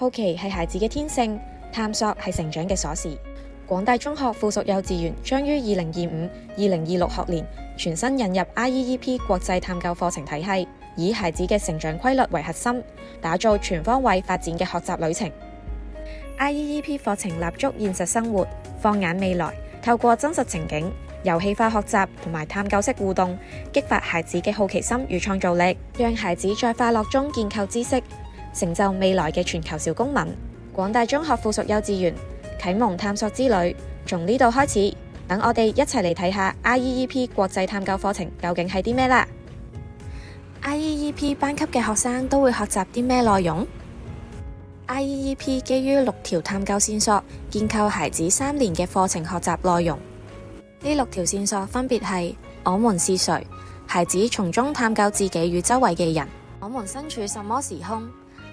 好奇係孩子嘅天性，探索係成長嘅鎖匙。廣大中學附屬幼稚園將於2025-2026學年全新引入 IEEP 國際探究課程體系，以孩子嘅成長規律為核心，打造全方位發展嘅學習旅程。IEEP 課程立足現實生活，放眼未來，透過真實情景、遊戲化學習同埋探究式互動，激發孩子嘅好奇心與創造力，讓孩子在快樂中建構知識，成就未來嘅全球小公民。廣大中學附屬幼稚園啟蒙探索之旅，從呢度開始。等我哋一齊嚟睇下 IEEP 國際探究課程究竟係啲咩啦。IEEP 班級嘅學生都會學習啲咩內容？ IEEP 基於6條探究線索，建構孩子3年嘅課程學習內容。呢6條線索分別係：我們是誰？孩子從中探究自己與周圍嘅人；我們身處什麼時空？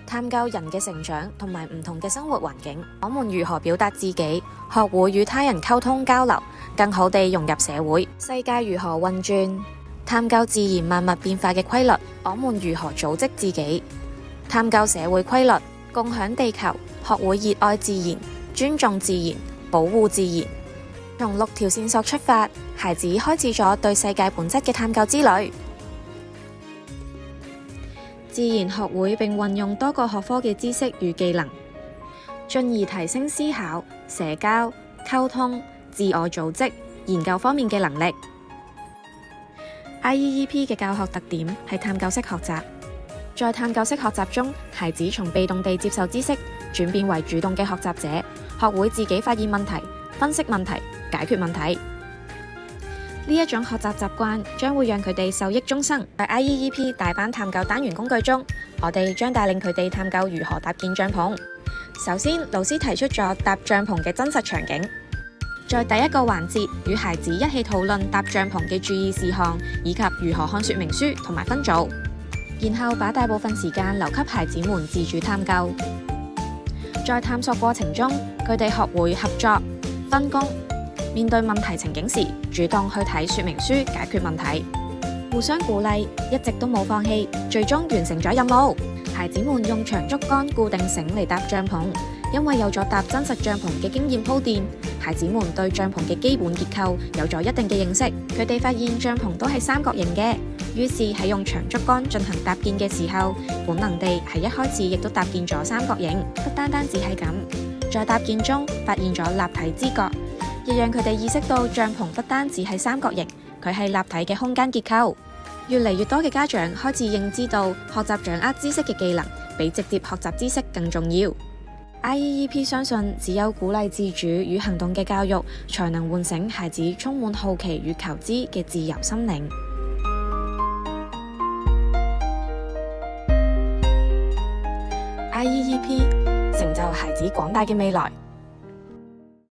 探究人嘅成長同埋唔同嘅生活環境；我們如何表達自己？學會與他人溝通交流，更好地融入社會。世界如何運轉？探究自然萬物變化嘅規律；我們如何組織自己？探究社會規律，共享地球，學會熱愛自然，尊重自然，保護自然。從6條線索出發，孩子開始咗對世界本質嘅探究之旅。自然學會並運用多個學科嘅知識與技能，進而提升思考、社交、溝通、自我組織、研究方面嘅能力。IEEP 嘅教學特點係探究式學習，在探究式學習中，孩子從被動地接受知識，轉變為主動嘅學習者，學會自己發現問題、分析問題、解決問題。呢一種學習習慣將會讓佢哋受益終生。喺 IEEP 大班探究單元工具中，我哋將帶領佢哋探究如何搭建帳篷。首先，老師提出咗搭帳篷嘅真實場景，在第一個環節與孩子一起討論搭帳篷嘅注意事項，以及如何看說明書同埋分組，然後把大部分時間留給孩子們自主探究。在探索過程中，佢哋學會合作、分工，面對問題情景時，主動去睇說明書解決問題，互相鼓勵，一直都冇放棄，最終完成咗任務。孩子們用長竹竿固定繩嚟搭帳篷，因為有咗搭真實帳篷嘅經驗鋪墊，孩子們對帳篷嘅基本結構有咗一定嘅認識。佢哋發現帳篷都係三角形嘅，於是喺用長竹竿進行搭建嘅時候，本能地喺一開始亦都搭建咗三角形。不單單只係咁，在搭建中發現咗立體知覺，亦讓佢哋意識到帳篷不單只係三角形，佢係立體嘅空間結構。越嚟越多嘅家長開始認知到，學習掌握知識嘅技能比直接學習知識更重要。IEEP 相信，只有鼓勵自主與行動嘅教育，才能喚醒孩子充滿好奇與求知嘅自由心靈。IEEP 成就孩子廣大嘅未來。